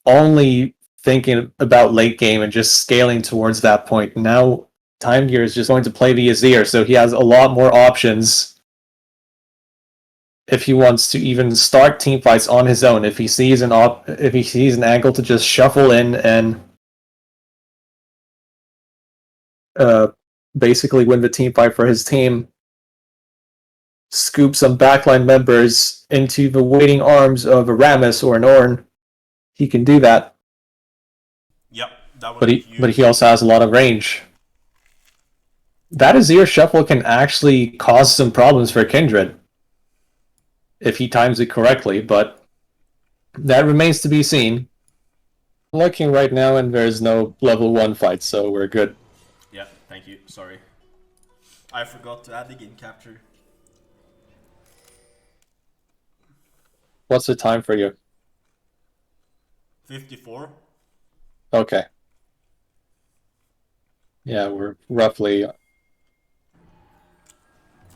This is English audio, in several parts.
only thinking about late game and just scaling towards that point. Now Time Gear is just going to play the Azir, so he has a lot more options if he wants to even start team fights on his own. If he sees an angle to just shuffle in and basically win the team fight for his team, scoop some backline members into the waiting arms of a Rammus or an Ornn, he can do that. Yep, that would but he also has a lot of range. That Azir shuffle can actually cause some problems for Kindred if he times it correctly, but that remains to be seen. Looking right now, and there's no level 1 fight, so we're good. Yeah, thank you. Sorry. I forgot to add the game capture. What's the time for you? 54. Okay. Yeah, we roughly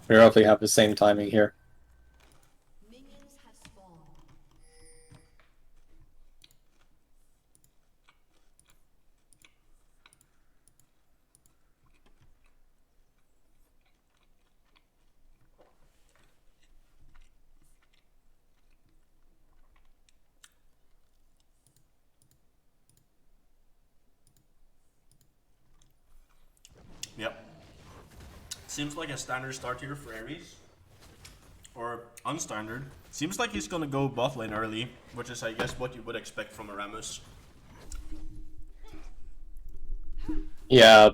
have the same timing here. Yep. Seems like a standard start here for Ares. Or unstandard. Seems like he's gonna go bot lane early, which is I guess what you would expect from a Rammus. Yeah,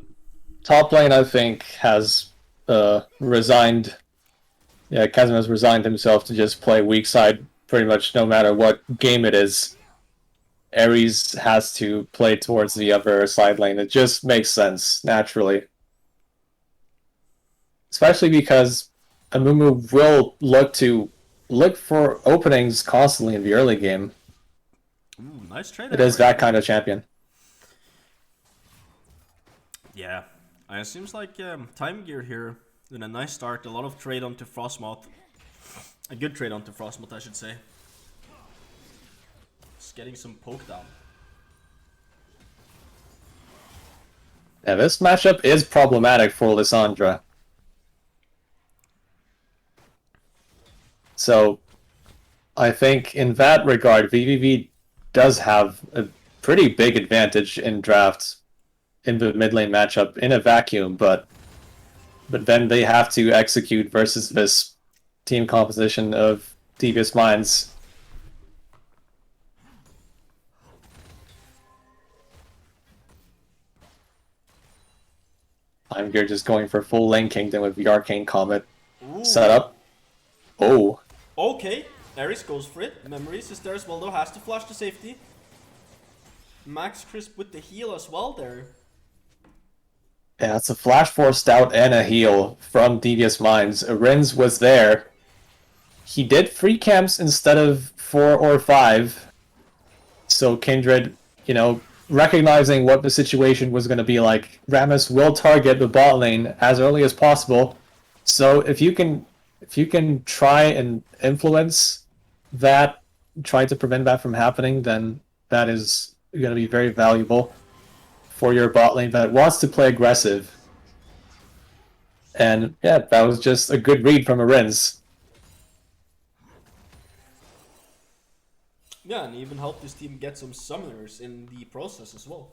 top lane I think has resigned. Yeah, Kazim has resigned himself to just play weak side pretty much no matter what game it is. Ares has to play towards the other side lane. It just makes sense, naturally. Especially because Amumu will look for openings constantly in the early game. Ooh, nice trade. It is that kind of champion. Yeah, it seems like Time Gear here in a nice start. A lot of trade onto Frostmoth. A good trade onto Frostmoth, I should say. Just getting some poke down. Yeah, this matchup is problematic for Lissandra. So, I think in that regard, VVV does have a pretty big advantage in drafts in the mid lane matchup in a vacuum, but then they have to execute versus this team composition of Devious Minds. Time Gear just going for full lane kingdom with the Arcane Comet setup. Oh. Okay, Ares goes for it. Memories is there as well though, has to flash to safety. Max Crisp with the heal as well there. Yeah, it's a flash forced out and a heal from Devious Minds. Arins was there. He did 3 camps instead of 4 or 5. So Kindred, recognizing what the situation was going to be like, Rammus will target the bot lane as early as possible. So if you can try and influence that, try to prevent that from happening, then that is going to be very valuable for your bot lane that wants to play aggressive. And yeah, that was just a good read from Arins. Yeah, and even helped his team get some summoners in the process as well.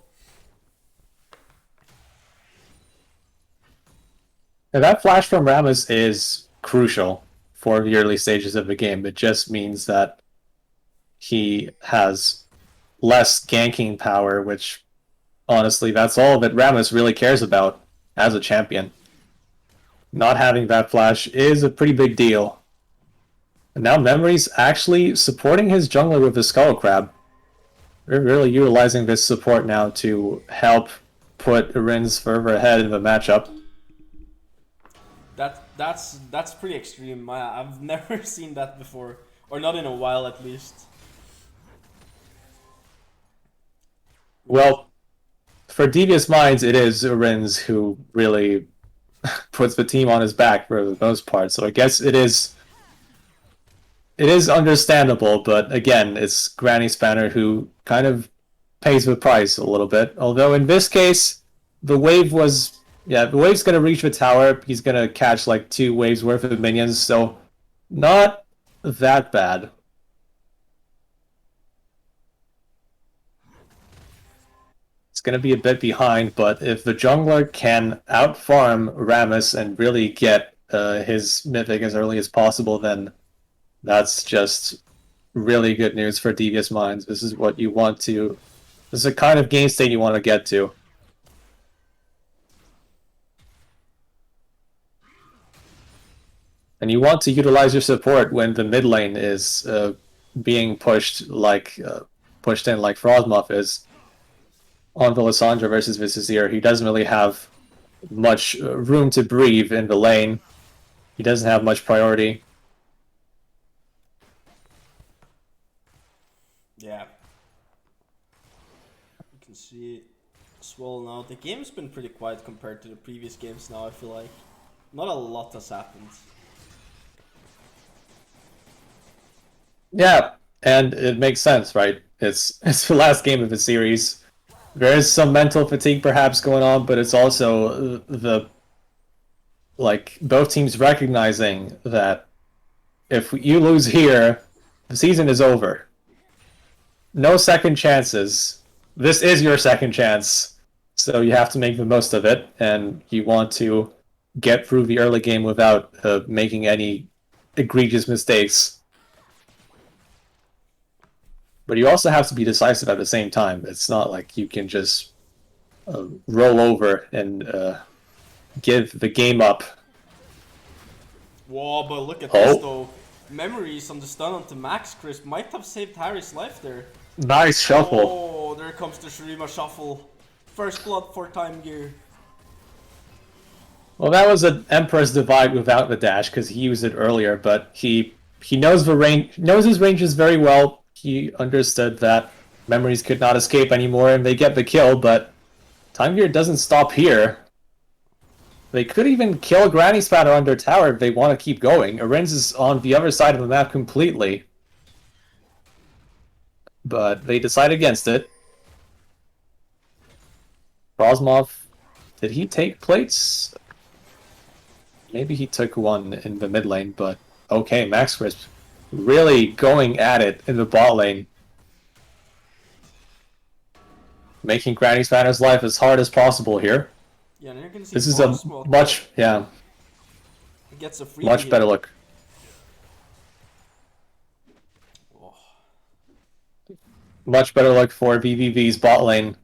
Now, that flash from Rammus is crucial for the early stages of the game. It just means that he has less ganking power, which honestly, that's all that Rammus really cares about as a champion. Not having that flash is a pretty big deal. And now Memory's actually supporting his jungler with the Skull Crab. We're really utilizing this support now to help put Arins further ahead in the matchup. That's pretty extreme. I've never seen that before, or not in a while at least. Well, for Devious Minds, it is Arins who really puts the team on his back for the most part. So I guess it is understandable, but again, it's Granny Spanner who kind of pays the price a little bit. Although in this case, the wave was the wave's gonna reach the tower. He's gonna catch like 2 waves worth of minions, so not that bad. It's gonna be a bit behind, but if the jungler can outfarm Rammus and really get his mythic as early as possible, then that's just really good news for Devious Minds. This is what you want to. This is the kind of game state you want to get to. And you want to utilize your support when the mid lane is being pushed in like Frostmoth is on Velisandra versus Vici. He doesn't really have much room to breathe in the lane. He doesn't have much priority. Yeah. You can see it as well now. The game's been pretty quiet compared to the previous games now, I feel like. Not a lot has happened. Yeah, and it makes sense, right? It's the last game of the series. There is some mental fatigue perhaps going on, but it's also the both teams recognizing that if you lose here, the season is over. No second chances. This is your second chance, so you have to make the most of it, and you want to get through the early game without making any egregious mistakes. But you also have to be decisive at the same time. It's not like you can just roll over and give the game up. Whoa, but look at this though. Memories on the stun onto Max Crisp might have saved Harry's life there. Nice shuffle. Oh, there comes the Shurima shuffle. First blood for Time Gear. Well, that was an Emperor's Divide without the dash because he used it earlier, but he knows the range, knows his ranges very well. He understood that memories could not escape anymore, and they get the kill. But Time Gear doesn't stop here. They could even kill Granny Spatter under tower if they want to keep going. Arens is on the other side of the map completely, but they decide against it. Frostmoth, did he take plates? Maybe he took one in the mid lane, but okay, Max Crisp really going at it in the bot lane. Making Granny Spatter's life as hard as possible here. Yeah, and you're gonna see this is a much, gets a free much better look. Oh. Much better look for VVV's bot lane.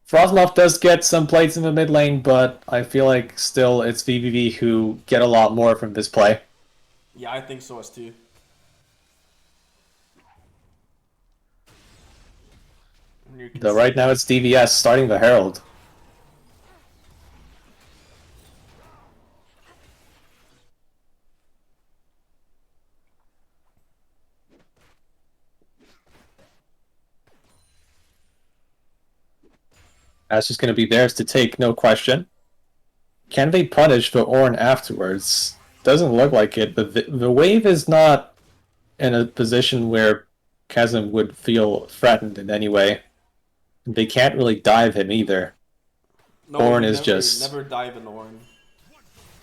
Frostmoth does get some plates in the mid lane, but I feel like still it's VVV who get a lot more from this play. Yeah, I think so as too. Though right now it's DVS starting the Herald. That's just going to be theirs to take, no question. Can they punish the Ornn afterwards? Doesn't look like it, but the wave is not in a position where Chasm would feel threatened in any way. They can't really dive him either. No, Ornn is never dive an Ornn.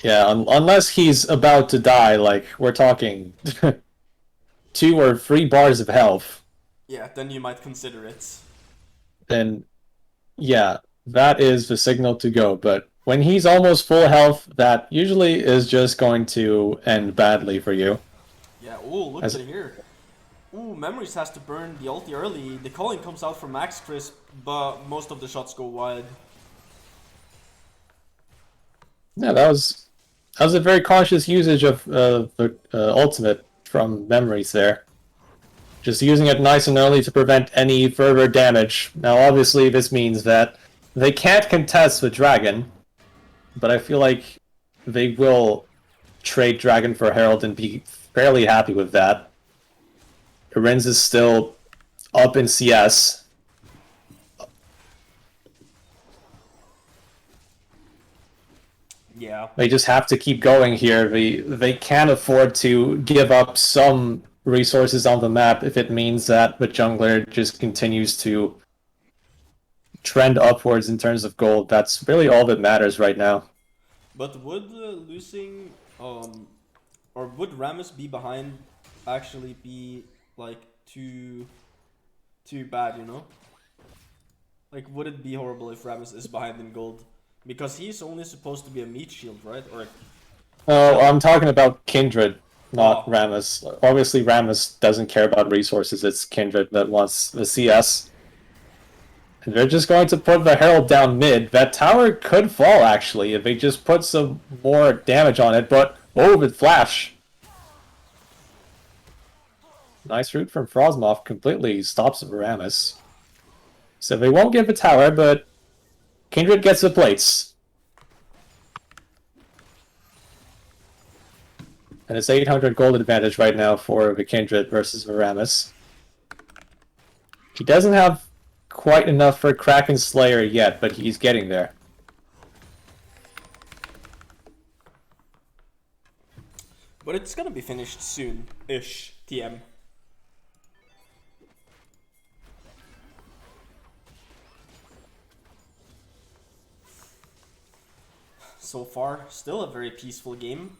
Yeah, unless he's about to die, like, we're talking 2 or 3 bars of health. Yeah, then you might consider it. Then, yeah, that is the signal to go. But when he's almost full health, that usually is just going to end badly for you. Yeah, ooh, look at it here. Ooh, Memories has to burn the ulti early. The calling comes out from Max Crisp, but most of the shots go wide. Yeah, that was a very cautious usage of the ultimate from Memories there. Just using it nice and early to prevent any further damage. Now, obviously, this means that they can't contest the Dragon, but I feel like they will trade Dragon for Herald and be fairly happy with that. Arens is still up in CS. Yeah. They just have to keep going here. They can't afford to give up some resources on the map if it means that the jungler just continues to trend upwards in terms of gold. That's really all that matters right now. But would losing or would Rammus be behind actually be like too bad, you know? Like would it be horrible if Rammus is behind in gold? Because he's only supposed to be a meat shield, right? Or Oh, well, I'm talking about Kindred, not oh, Rammus. Obviously, Rammus doesn't care about resources. It's Kindred that wants the CS. And they're just going to put the Herald down mid. That tower could fall, actually, if they just put some more damage on it. But, oh, with Flash. Nice route from Frosmoth completely stops Rammus. So they won't get the tower, but Kindred gets the plates. And it's 800 gold advantage right now for the Kindred versus Veramis. He doesn't have quite enough for Kraken Slayer yet, but he's getting there. but it's gonna be finished soon-ish. TM. So far, still a very peaceful game.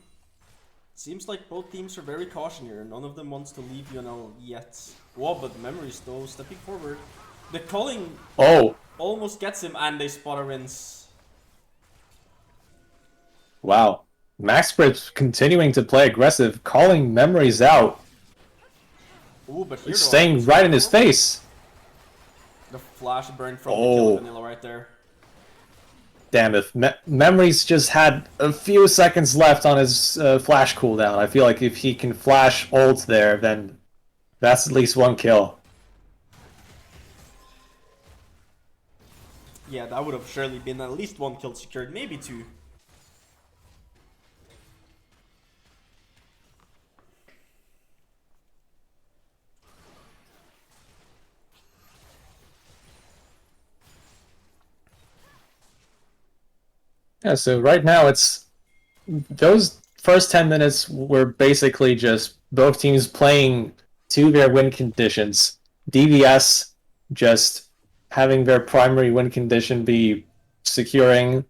Seems like both teams are very cautious here. None of them wants to leave UNL yet. Whoa, but Memories though, stepping forward. The calling Oh, almost gets him and they spot a rinse. wow. Maxbridge continuing to play aggressive, calling Memories out, Ooh, but here though, staying right in his face. the flash burn from the kill Oh, Vanilla right there. damn, if Memories just had a few seconds left on his flash cooldown, I feel like if he can flash ult there, then that's at least one kill. Yeah, that would have surely been at least one kill secured, maybe two. Yeah, so right now it's those first 10 minutes were basically just both teams playing to their win conditions. DVS just having their primary win condition be securing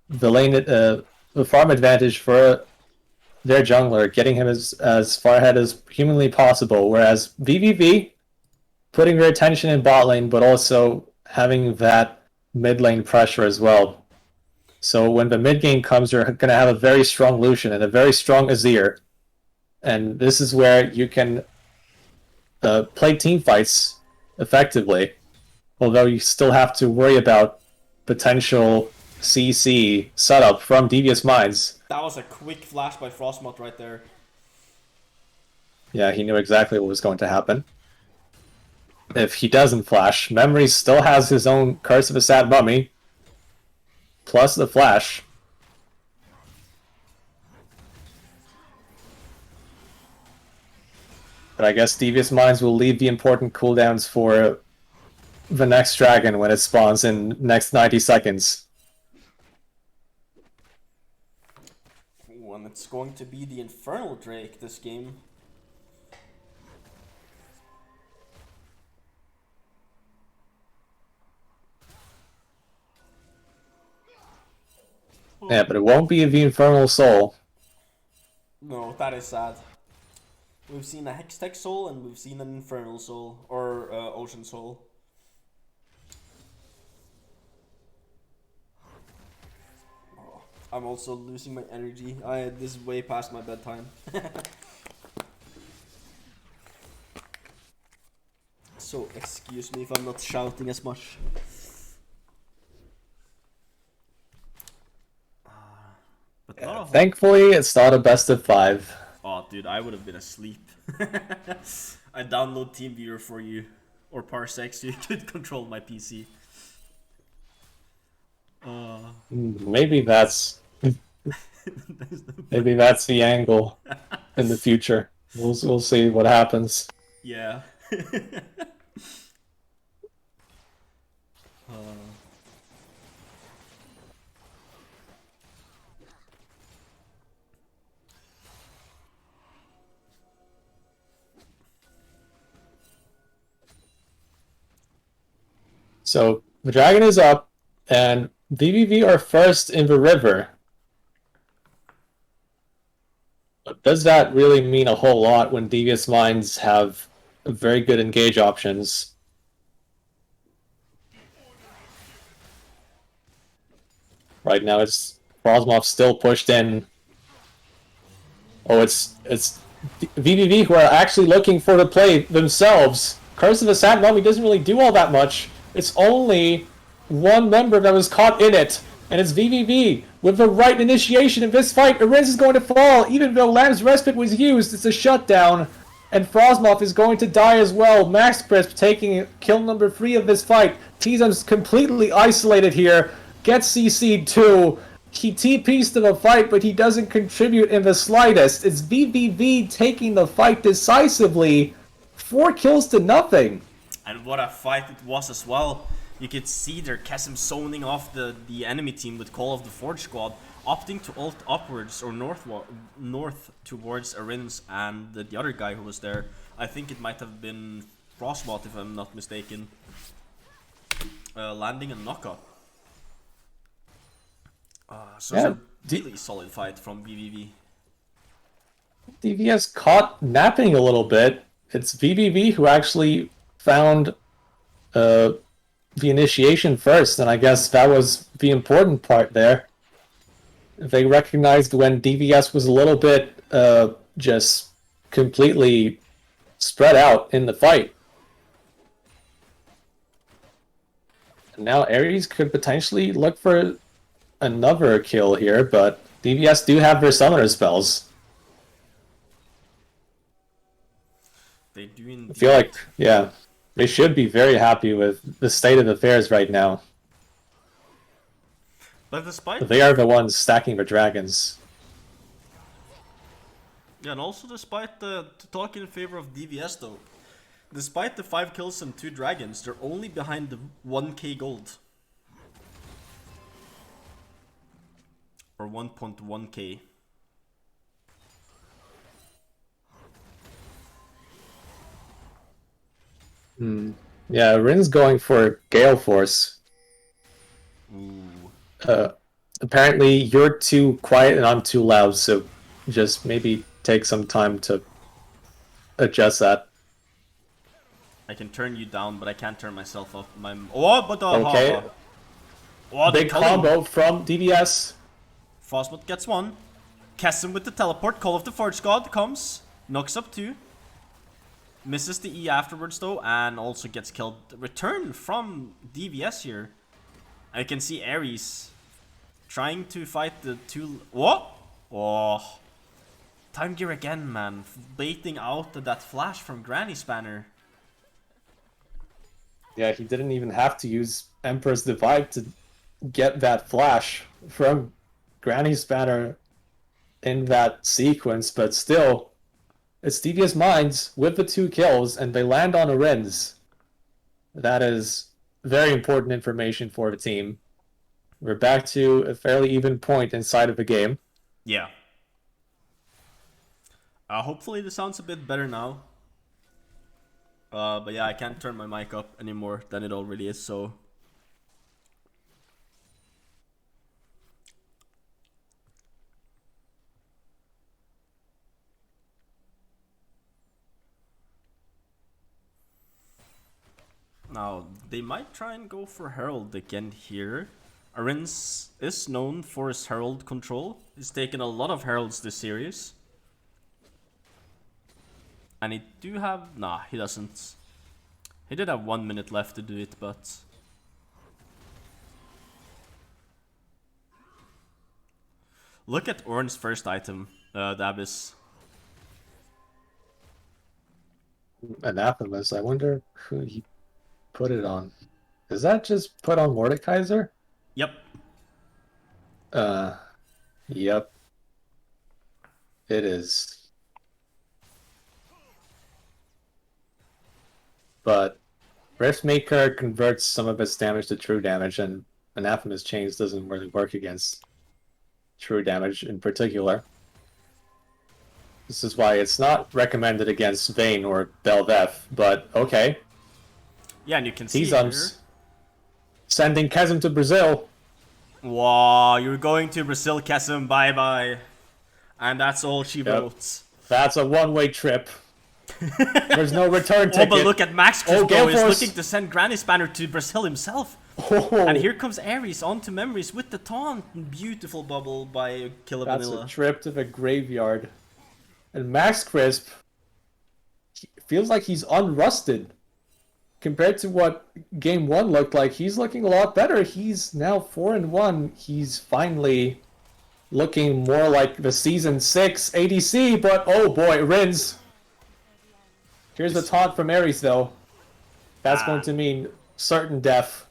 the lane, the farm advantage for their jungler, getting him as far ahead as humanly possible. Whereas VVV putting their attention in bot lane, but also having that mid lane pressure as well. So when the mid game comes, you're going to have a very strong Lucian and a very strong Azir. And this is where you can play team fights effectively, although you still have to worry about potential CC setup from Devious Minds. That was a quick flash by Frostmoth right there. Yeah, he knew exactly what was going to happen. If he doesn't flash, Memory still has his own Curse of a Sad Mummy, plus the flash. But I guess Devious Minds will leave the important cooldowns for the next dragon when it spawns in next 90 seconds. Ooh, and it's going to be the Infernal Drake this game. Yeah, but it won't be the Infernal Soul. No, that is sad. We've seen a Hextech Soul and we've seen an Infernal Soul, or Ocean Soul. Oh, I'm also losing my energy. This is way past my bedtime. So excuse me if I'm not shouting as much. But not a whole. Thankfully, it's not a best of 5. Oh, dude, I would have been asleep. I download TeamViewer for you, or Parsec, so you could control my PC. Maybe that's maybe that's the angle in the future. We'll see what happens. Yeah. So The dragon is up, and VVV are first in the river. But does that really mean a whole lot when Devious Minds have very good engage options? Right now, it's Frosmoth still pushed in. Oh, it's VVV who are actually looking for the play themselves. Curse of the Sand Mummy doesn't really do all that much. It's only one member that was caught in it, and it's VVV. With the right initiation in this fight, Ariz is going to fall. Even though Lamb's Respite was used, it's a shutdown. And Frostmoth is going to die as well. Max Crisp taking kill number 3 of this fight. Tizam's completely isolated here. Gets CC'd too. He TP's to the fight, but he doesn't contribute in the slightest. It's VVV taking the fight decisively. 4 kills to nothing. And what a fight it was as well. You could see their Chasm zoning off the enemy team with Call of the Forge squad, opting to ult upwards or north towards Arins and the other guy who was there. I think it might have been Frostbot if I'm not mistaken. Landing a knockup. So Yeah, it's a really solid fight from VVV. DVS caught napping a little bit. It's VVV who actually found the initiation first, and I guess that was the important part there. They recognized when DVS was a little bit just completely spread out in the fight. And now Ares could potentially look for another kill here, but DVS do have their summoner spells. They do indeed. I feel like, yeah, they should be very happy with the state of affairs right now. But despite They are the ones stacking the dragons. yeah, and also despite the to talk in favor of DVS though, despite the 5 kills and 2 dragons, they're only behind the 1k gold. Or 1.1k. Yeah, Rin's going for Gale Force. Ooh. Apparently, you're too quiet and I'm too loud, so just maybe take some time to adjust that. I can turn you down, but I can't turn myself up. Oh, but Okay. Oh, Big combo from DVS. Frostbot gets 1. Chasm with the teleport. Call of the Forge God comes. Knocks up 2. Misses the E afterwards though, and also gets killed. Return from DVS here. I can see Ares trying to fight the 2... What? Oh. Time gear again, man. Baiting out that flash from Granny Spanner. Yeah, he didn't even have to use Emperor's Divide to get that flash from Granny Spanner in that sequence, but still, it's Devious Minds with the 2 kills, and they land on Arens. That is very important information for the team. We're back to a fairly even point inside of the game. Yeah. Hopefully this sounds a bit better now. But yeah, I can't turn my mic up any more than it already is, so... Now, they might try and go for Herald again here. Arins is known for his Herald control. He's taken a lot of Heralds this series. And he do have... Nah, he doesn't. He did have 1 minute left to do it, but... Look at Orn's first item, the Abyss. Anathemas, I wonder who he put it on. Is that just put on Mordekaiser? Yep. Yep. It is. But Riftmaker converts some of its damage to true damage, and Anathema's Chains doesn't really work against true damage in particular. This is why it's not recommended against Vayne or Belveth, but okay. Yeah, and you can see here... Sending Chasm to Brazil. Wow, you're going to Brazil, Kesem, bye bye. And that's all she wrote. That's a one-way trip. There's no return Oh, ticket. but look at Max Crisp, Gale though, is Force. looking to send Granny Spanner to Brazil himself. Oh, And here comes Ares onto Memories with the taunt. Beautiful bubble by Killer that's Vanilla. a trip to the graveyard. And Max Crisp feels like he's unrusted. Compared to what game 1 looked like, he's looking a lot better. He's now 4-1. He's finally looking more like the Season 6 ADC, but oh boy, Rins. Here's the taunt from Ares, though. That's going to mean certain death.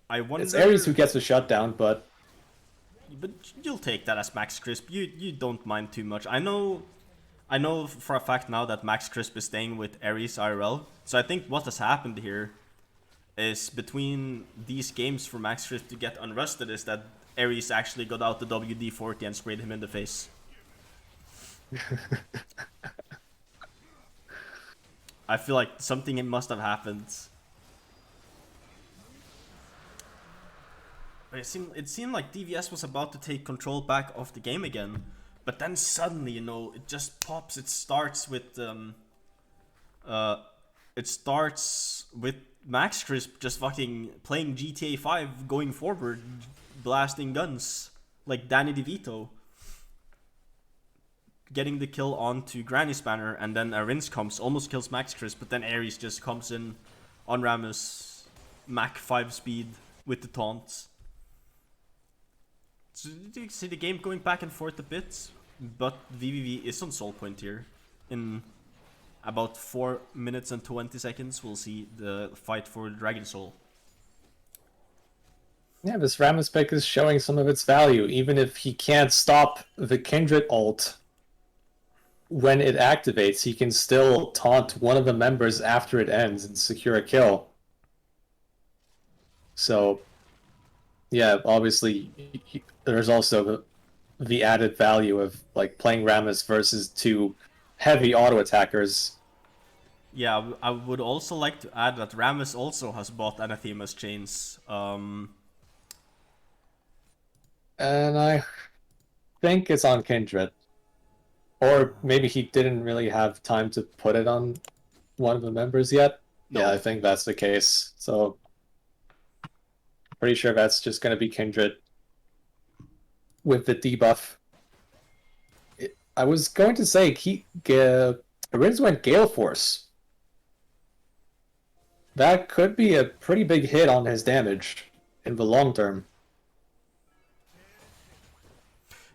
I wonder... It's Ares who gets the shutdown, but you'll take that as Max Crisp. You don't mind too much. I know for a fact now that Max Crisp is staying with Ares IRL. So I think what has happened here is between these games for Max Crisp to get unrusted is that Ares actually got out the WD-40 and sprayed him in the face. I feel like something must have happened. But it seemed like Devious was about to take control back of the game again. But then suddenly, you know, it just pops. It starts with Max Crisp just fucking playing GTA 5, going forward, blasting guns like Danny DeVito, getting the kill onto Granny Spanner, and then Arins comes, almost kills Max Crisp, but then Ares just comes in on Rammus, Mach 5 speed with the taunts. So you see the game going back and forth a bit, but VVV is on soul point here. In about 4 minutes and 20 seconds, we'll see the fight for Dragon Soul. yeah, this Rammus pick is showing some of its value, even if he can't stop the Kindred ult. When it activates, he can still taunt one of the members after it ends and secure a kill. So, yeah, obviously, there's also the added value of like playing Rammus versus 2 heavy auto attackers. Yeah, I would also like to add that Rammus also has bought Anathema's chains. And I think it's on Kindred. Or maybe he didn't really have time to put it on one of the members yet. No. Yeah, I think that's the case. So, pretty sure that's just going to be Kindred with the debuff. I was going to say, Arins went Gale Force. That could be a pretty big hit on his damage in the long term.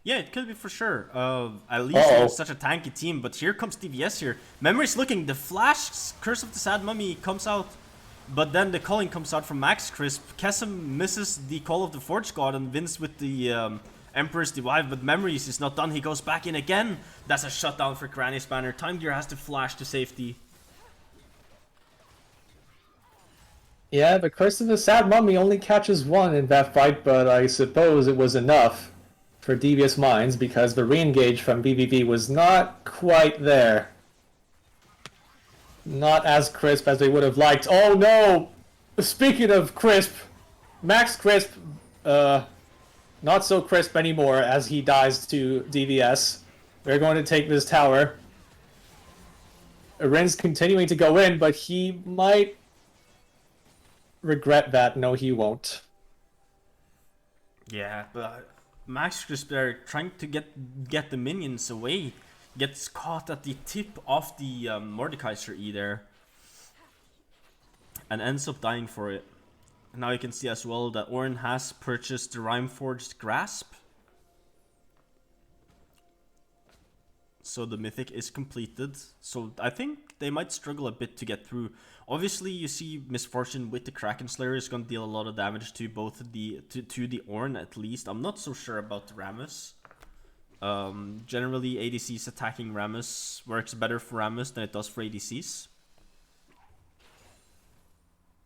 Yeah, it could be for sure. At least it's such a tanky team, but here comes DVS here. Memory's looking, the flash Curse of the Sad Mummy comes out, but then the calling comes out from Max Crisp. Kesem misses the call of the Forge God and wins with the Emperor's Divide, but Memories is not done. He goes back in again. That's a shutdown for Granny Spanner. Time Gear has to flash to safety. Yeah, the Curse of the Sad Mummy only catches 1 in that fight, but I suppose it was enough for Devious Minds because the re-engage from BBB was not quite there. Not as crisp as they would have liked. Oh no! Speaking of crisp, Max Crisp, not so crisp anymore as he dies to DVS. They're going to take this tower. Ren's continuing to go in, but he might regret that. No, he won't. Yeah, but Max Crisp there trying to get the minions away. Gets caught at the tip of the Mordekaiser E there. And ends up dying for it. Now you can see as well that Orin has purchased the Rhymeforged Grasp. So the Mythic is completed. So I think they might struggle a bit to get through. Obviously you see Misfortune with the Kraken Slayer is going to deal a lot of damage to both to the Ornn at least. I'm not so sure about the Rammus. Generally ADCs attacking Rammus works better for Rammus than it does for ADCs.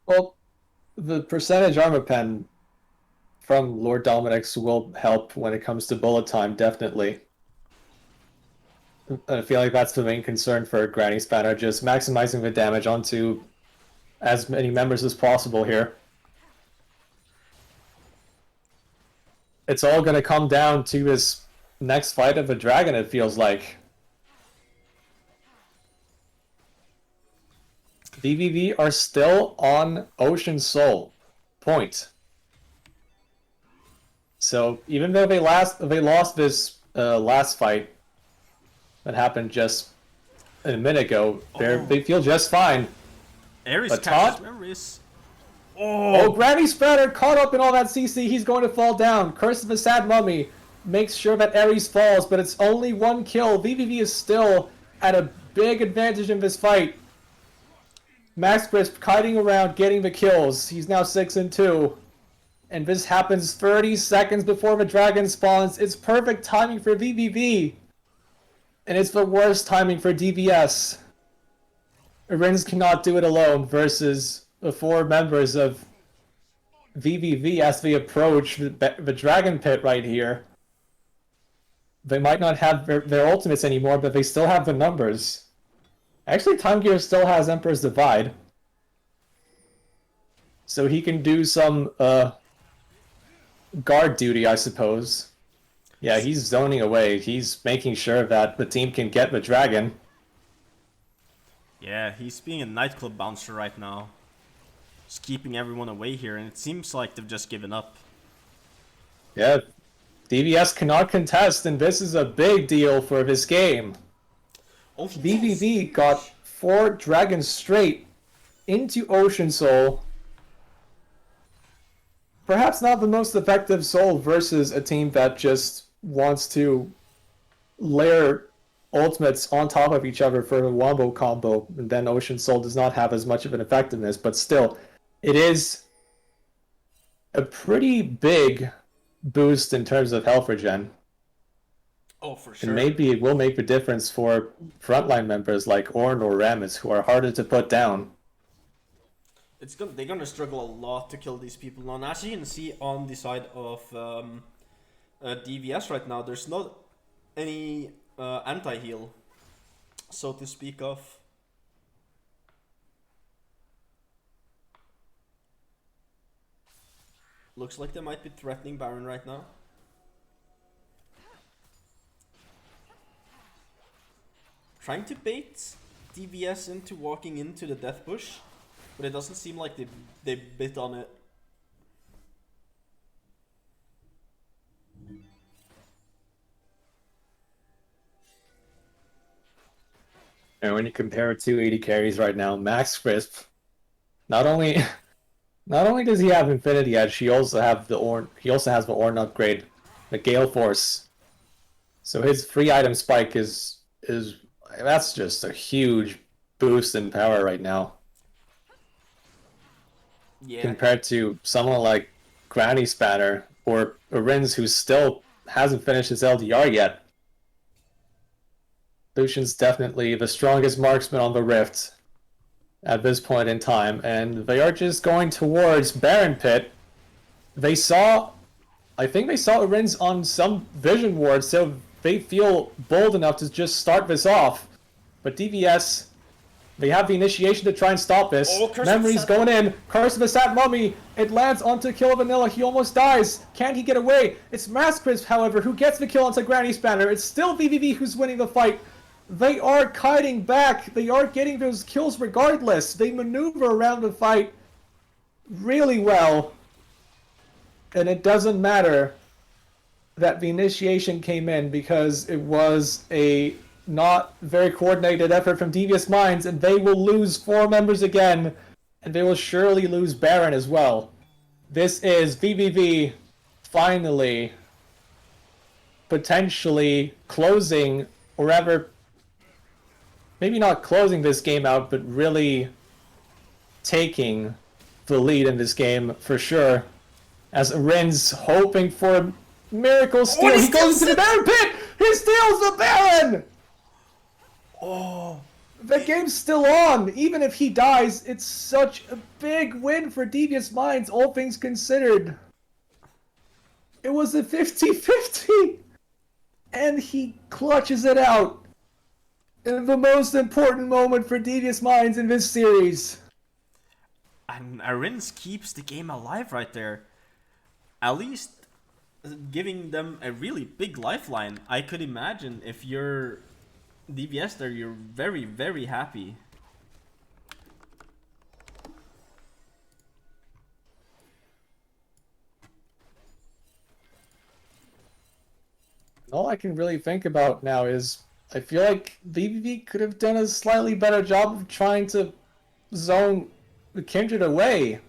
Well, the percentage armor pen from Lord Dominic's will help when it comes to bullet time, definitely. I feel like that's the main concern for Granny Spanner, just maximizing the damage onto as many members as possible here. It's all going to come down to his next fight of a dragon, it feels like. VVV are still on Ocean Soul. Point. So even though they lost this last fight that happened just a minute ago, they feel just fine. Ares But catches Todd? Ares. Oh, Granny Spreader caught up in all that CC. He's going to fall down. Curse of the Sad Mummy makes sure that Ares falls, but it's only one kill. VVV is still at a big advantage in this fight. Max Crisp kiting around, getting the kills. He's now 6-2. And this happens 30 seconds before the dragon spawns. It's perfect timing for VVV. And it's the worst timing for DVS. Rins cannot do it alone versus the 4 members of VVV as they approach the dragon pit right here. They might not have their ultimates anymore, but they still have the numbers. Actually, Time Gear still has Emperor's Divide. So he can do some guard duty, I suppose. Yeah, he's zoning away. He's making sure that the team can get the dragon. Yeah, he's being a nightclub bouncer right now. Just keeping everyone away here, and it seems like they've just given up. Yeah, DVS cannot contest, and this is a big deal for this game. Oh, VVV got 4 dragons straight into Ocean Soul. Perhaps not the most effective soul versus a team that just wants to layer ultimates on top of each other for a wombo combo, and then Ocean Soul does not have as much of an effectiveness, but still, it is a pretty big boost in terms of health regen. Oh, for sure. And maybe it will make a difference for frontline members like Ornn or Rammus, who are harder to put down. They're gonna struggle a lot to kill these people. Now, as you can see on the side of DVS right now, there's not any anti-heal, so to speak of. Looks like they might be threatening Baron right now. Trying to bait DVS into walking into the death bush, but it doesn't seem like they bit on it. And when you compare 280 carries right now, Max Crisp, not only does he have Infinity Edge, he also has the Ornn upgrade, the Gale Force. So his free item spike is that's just a huge boost in power right now. Yeah. Compared to someone like Granny Spanner or Rins, who still hasn't finished his LDR yet. Lucian's definitely the strongest marksman on the Rift at this point in time, and they are just going towards Baron Pit. I think they saw Rins on some vision ward, so they feel bold enough to just start this off. But DVS, they have the initiation to try and stop this. Oh, Curse of Memory's the going in. Curse of the Sat Mummy. It lands onto Kill Vanilla. He almost dies. Can he get away? It's Maskrisp, however, who gets the kill onto Granny Spanner. It's still VVV who's winning the fight. They are kiting back. They are getting those kills regardless. They maneuver around the fight really well. And it doesn't matter that the initiation came in because it was a not very coordinated effort from Devious Minds, and they will lose 4 members again, and they will surely lose Baron as well. This is VVV finally potentially closing, or rather, maybe not closing this game out, but really taking the lead in this game for sure. As Rins hoping for a miracle steal. Oh, he goes into the Baron pit! He steals the Baron! Oh, The game's still on. Even if he dies, it's such a big win for Devious Minds, all things considered. It was a 50-50. And he clutches it out in the most important moment for Devious Minds in this series. And Arins keeps the game alive right there. At least giving them a really big lifeline. I could imagine if you're Devious there, you're very, very happy. All I can really think about now is I feel like VVV could have done a slightly better job of trying to zone the Kindred away.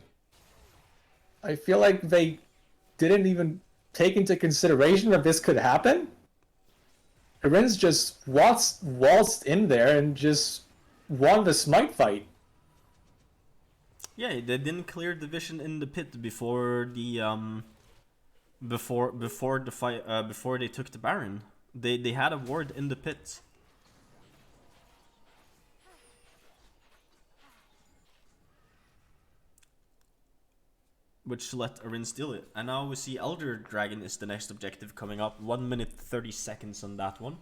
I feel like they didn't even take into consideration that this could happen. Arins just waltzed in there and just won the smite fight. Yeah, they didn't clear the vision in the pit before the before the fight before they took the Baron. They had a ward in the pit. Which let Arin steal it. And now we see Elder Dragon is the next objective coming up. 1 minute 30 seconds on that one.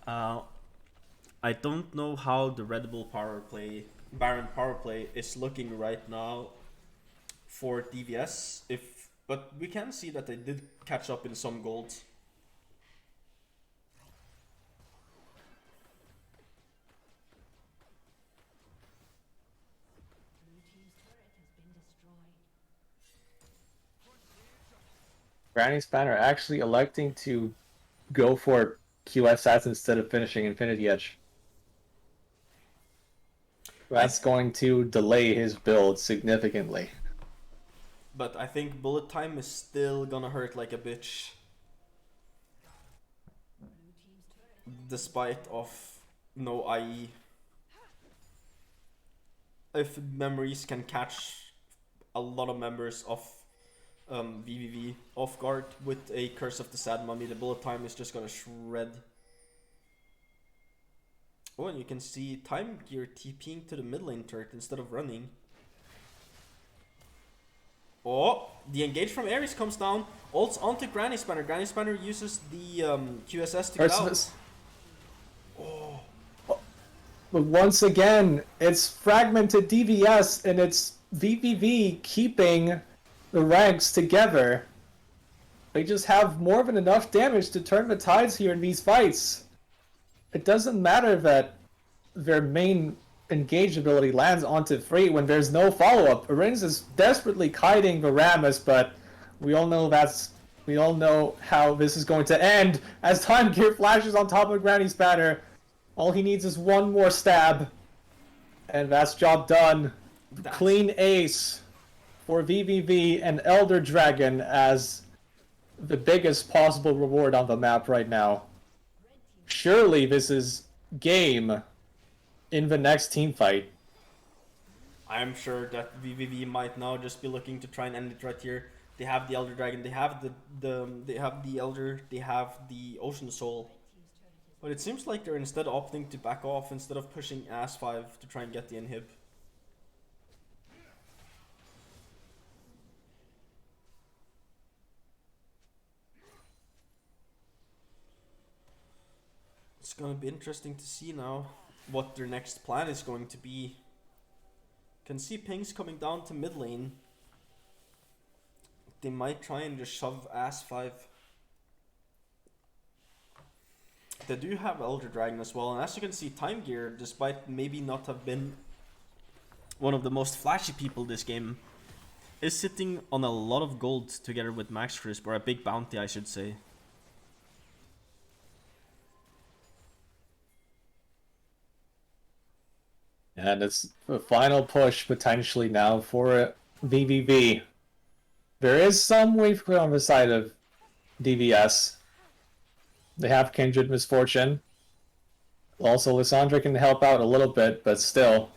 I don't know how the Red Bull Baron power play is looking right now for DVS. But we can see that they did catch up in some gold. Granny Spanner actually electing to go for QSS instead of finishing Infinity Edge. That's going to delay his build significantly. But I think bullet time is still gonna hurt like a bitch. Despite of no IE. If memories can catch a lot of members of VVV off guard with a Curse of the Sad Mummy, the bullet time is just gonna shred. Oh, and you can see Time Gear TPing to the mid lane turret instead of running. Oh, the engage from Ares comes down. Ults onto Granny Spanner. Granny Spanner uses the QSS to get out. Oh. But once again, it's fragmented DVS and it's VVV keeping the ranks together. They just have more than enough damage to turn the tides here in these fights. It doesn't matter that their main engage ability lands onto free when there's no follow-up. Arins is desperately kiting the Rammus, but we all know how this is going to end as Time Gear flashes on top of Granny Spanner. All he needs is one more stab, and that's job done. Clean ace for VVV and Elder Dragon as the biggest possible reward on the map right now. Surely this is game in the next team fight. I'm sure that VVV might now just be looking to try and end it right here. They have the Elder Dragon, they have they have the Elder, they have the Ocean Soul. But it seems like they're instead opting to back off instead of pushing As5 to try and get the inhib. It's gonna be interesting to see now what their next plan is going to be. Can see pings coming down to mid lane. They might try and just shove As5. They do have Elder Dragon as well, and as you can see, Time Gear, despite maybe not have been one of the most flashy people this game, is sitting on a lot of gold together with Max Crisp, or a big bounty I should say. And it's the final push potentially now for VVV. There is some wave clear on the side of DVS. They have Kindred Misfortune. Also, Lissandra can help out a little bit, but still.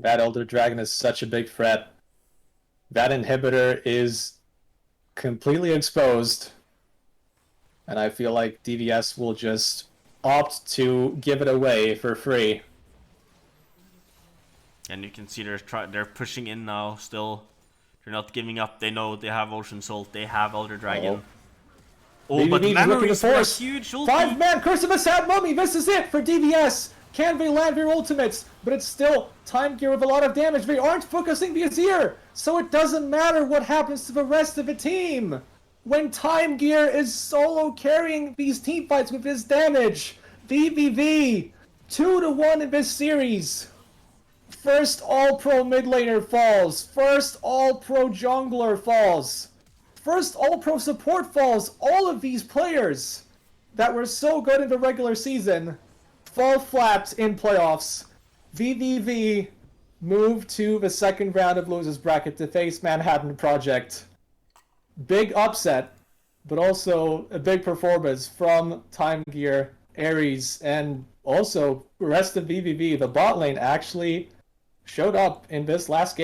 That Elder Dragon is such a big threat. That inhibitor is completely exposed. And I feel like DVS will just opt to give it away for free. And you can see they're pushing in now still. They're not giving up. They know they have Ocean Salt. They have Elder Dragon. Oh, but memories for for a force. huge ulti. 5-man Curse of a Sad Mummy. This is it for DVS. Can they land their ultimates? But it's still Time Gear with a lot of damage. They aren't focusing the Azir, so it doesn't matter what happens to the rest of the team. When Time Gear is solo carrying these team fights with his damage. VVV, 2-1 in this series. First All-Pro mid laner falls. First All-Pro jungler falls. First All-Pro support falls. All of these players that were so good in the regular season fall flat in playoffs. VVV move to the second round of losers bracket to face Manhattan Project. Big upset, but also a big performance from Time Gear, Ares, and also the rest of VVV. The bot lane actually showed up in this last game.